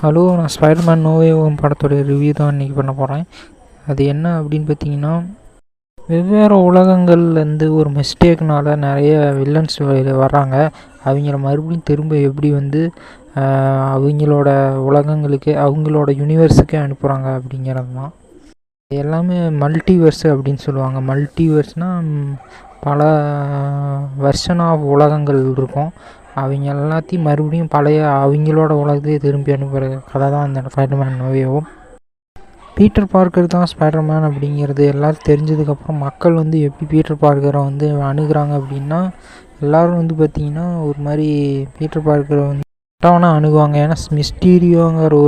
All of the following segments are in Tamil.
ஹலோ, நான் ஸ்பைடர்மேன் நோ வே ஹோம் படத்தோடைய ரிவ்யூ தான் இன்றைக்கி பண்ண போகிறேன். அது என்ன அப்படின்னு பார்த்தீங்கன்னா, வெவ்வேறு உலகங்கள்லேருந்து ஒரு மிஸ்டேக்னால் நிறைய வில்லன்ஸ் வர்றாங்க. அவங்கள மறுபடியும் திரும்ப எப்படி வந்து அவங்களோட உலகங்களுக்கு அவங்களோட யூனிவர்ஸுக்கே அனுப்புகிறாங்க அப்படிங்கிறது தான். எல்லாமே மல்டிவர்ஸு அப்படின்னு சொல்லுவாங்க. மல்டிவர்ஸ்னால் பல வெர்ஷன் ஆஃப் உலகங்கள் இருக்கும். அவங்க எல்லாத்தையும் மறுபடியும் பழைய அவங்களோட உலகத்தையே திரும்பி அனுப்புகிற கதை தான் இந்த Spiderman no way home. Peter Parker தான் ஸ்பைடர்மேன் அப்படிங்கிறது எல்லோரும் தெரிஞ்சதுக்கப்புறம் மக்கள் வந்து எப்படி பீட்டர் பார்க்கரை வந்து அணுகுறாங்க அப்படின்னா, எல்லோரும் வந்து பார்த்திங்கன்னா ஒரு மாதிரி பீட்டர் பார்க்கரை வந்து கரெக்டாக அணுகுவாங்க. ஏன்னா மிஸ்டீரியோங்கிற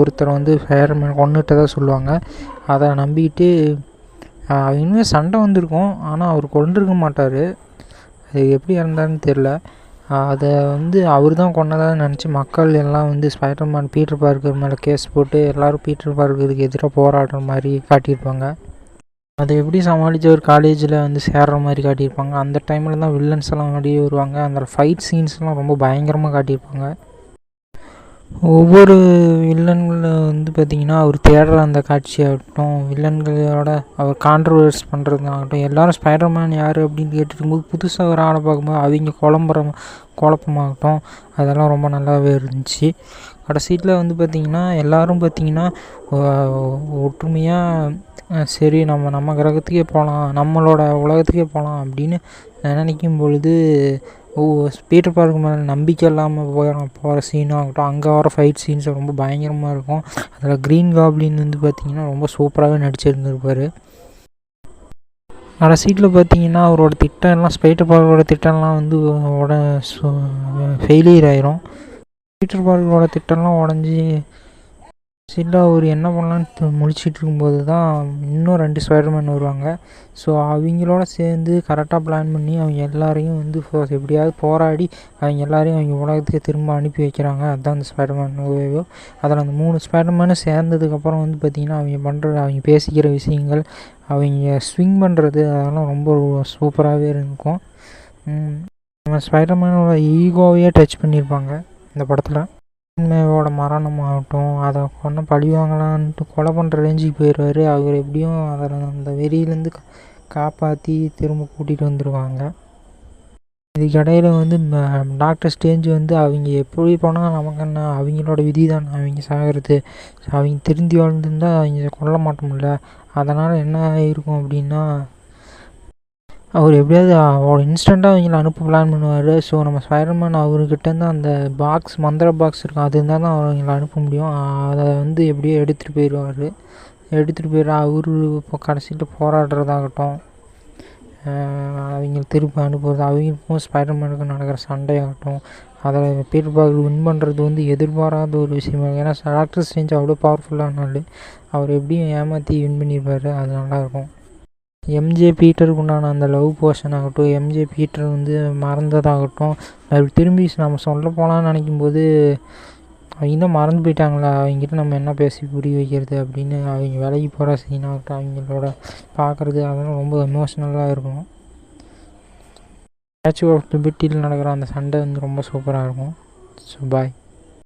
ஒருத்தரை வந்து ஸ்பைடர்மேன் கொன்னுட்டதாக சொல்லுவாங்க. அதை நம்பிக்கிட்டு இன்னும் சண்டை வந்திருக்கும், ஆனால் அவர் கொண்டிருக்க மாட்டார். அது எப்படி இறந்தாருன்னு தெரில. அதை வந்து அவர் தான் கொன்னதாக நினச்சி மக்கள் எல்லாம் வந்து ஸ்பைடர்மேன் பீட்டர் பார்க்கர் மேலே கேஸ் போட்டு எல்லோரும் பீட்டர் பார்க்கருக்கு எதிராக போராடுற மாதிரி காட்டியிருப்பாங்க. அதை எப்படி சமாளித்து ஒரு காலேஜில் வந்து சேர்கிற மாதிரி காட்டியிருப்பாங்க. அந்த டைமில் தான் வில்லன்ஸ் எல்லாம் வெளியே வருவாங்க. அந்த ஃபைட் சீன்ஸ்லாம் ரொம்ப பயங்கரமாக காட்டியிருப்பாங்க. ஒவ்வொரு வில்லன்களை வந்து பார்த்திங்கன்னா அவர் தேடுற அந்த காட்சியாகட்டும், வில்லன்களோட அவர் கான்ட்ரவர்ஸ் பண்ணுறதாகட்டும், எல்லோரும் ஸ்பைடர்மேன் யார் அப்படின்னு கேட்டுருக்கும்போது புதுசாக ஒரு ஆளை பார்க்கும்போது அவங்க குழப்பமாகட்டும், அதெல்லாம் ரொம்ப நல்லாவே இருந்துச்சு. கடைசியில் வந்து பார்த்திங்கன்னா எல்லோரும் பார்த்திங்கன்னா ஒற்றுமையாக சரி நம்ம கிரகத்துக்கே போகலாம், நம்மளோட உலகத்துக்கே போகலாம் அப்படின்னு நினைக்கும் பொழுது பீட்டர் பார்க்கர் மேலே நம்பிக்கை இல்லாமல் போகிற சீனாகட்டும், அங்கே வர ஃபைட் சீன்ஸ் ரொம்ப பயங்கரமாக இருக்கும். அதில் க்ரீன் காப்ளின் வந்து பார்த்திங்கன்னா ரொம்ப சூப்பராகவே நடிச்சிருந்துருப்பார். கடைசியில் பார்த்திங்கன்னா அவரோட திட்டம்லாம் ஸ்பைடர் பார்க்கரோட திட்டம்லாம் வந்து ஃபெயிலியர் ஆயிரும். பீட்டர் பார்க்கரோட திட்டம்லாம் உடஞ்சி அவர் என்ன பண்ணலான்னு முழிச்சிட்டு இருக்கும்போது தான் இன்னும் 2 ஸ்பைடர்மேன் வருவாங்க. ஸோ அவங்களோட சேர்ந்து கரெக்டாக பிளான் பண்ணி அவங்க எல்லாரையும் வந்து எப்படியாவது போராடி அவங்க எல்லாரையும் அவங்க உலகத்துக்கு திரும்ப அனுப்பி வைக்கிறாங்க. அதுதான் அந்த ஸ்பைடர்மேன் நோ வே ஹோம். அதில் அந்த 3 ஸ்பைடர்மேனும் சேர்ந்ததுக்கப்புறம் வந்து பார்த்திங்கன்னா அவங்க பேசிக்கிற விஷயங்கள், அவங்க ஸ்விங் பண்ணுறது, அதெல்லாம் ரொம்ப சூப்பராகவே இருக்கும். நம்ம ஸ்பைடர்மேனோட ஈகோவையே டச் பண்ணியிருப்பாங்க இந்த படத்தில். உண்மையோட மரணமாகட்டும், அதை பழி வாங்கலான்ட்டு கொலை பண்ணுற ரேஞ்சுக்கு போயிடுவார். அவர் எப்படியும் அதில் அந்த வெறியிலேருந்து காப்பாற்றி திரும்ப கூட்டிகிட்டு வந்துடுவாங்க. இதுக்கிடையில் வந்து டாக்டர் ஸ்ட்ரேஞ்ச் வந்து அவங்க எப்படி போனால் நமக்கு என்ன, அவங்களோட விதி தான் அவங்க சாகிறது, அவங்க திருந்தி வாழ்ந்துருந்தால் அவங்க கொல்ல மாட்டோம்ல. அதனால் என்ன ஆகிருக்கும் அப்படின்னா அவர் எப்படியாவது இன்ஸ்டண்ட்டாக அவங்கள அனுப்ப பிளான் பண்ணுவார். ஸோ நம்ம ஸ்பைடர்மேன் அவர்கிட்டேருந்து அந்த மந்திர பாக்ஸ் இருக்கும், அது இருந்தால் தான் அவங்கள அனுப்ப முடியும். அதை வந்து எப்படியோ எடுத்துகிட்டு போயிடுவார். அவர் இப்போ கடைசியில் போராடுறதாகட்டும், அவங்க திருப்பி அனுப்புறது, அவங்களுக்கும் ஸ்பைடர்மேனுக்கும் நடக்கிற சண்டையாகட்டும், அதை பீட்டர் பார்க்கர் வின் பண்ணுறது வந்து எதிர்பாராத ஒரு விஷயமாக. ஏன்னா டாக்டர் ஸ்ட்ரேஞ்ச் அவ்வளோ பவர்ஃபுல்லானால அவர் எப்படியும் ஏமாற்றி வின் பண்ணியிருப்பார். அது நல்லாயிருக்கும். எம்ஜே பீட்டருக்கு உண்டான அந்த லவ் போர்ஷன் ஆகட்டும், எம்ஜே பீட்டர் வந்து மறந்ததாகட்டும், அது திரும்பி நம்ம சொல்ல போகலான்னு நினைக்கும்போது அவங்க தான் மறந்து போயிட்டாங்களா, அவங்ககிட்ட நம்ம என்ன பேசி புரிய வைக்கிறது அப்படின்னு அவங்க விலகி போகிற சீனாகட்டும், அவங்களோட பார்க்குறது, அதெல்லாம் ரொம்ப எமோஷ்னலாக இருக்கும். ஸ்டாச்சு ஆஃப் லிபர்ட்டியில் நடக்கிற அந்த சண்டை வந்து ரொம்ப சூப்பராக இருக்கும். So bye.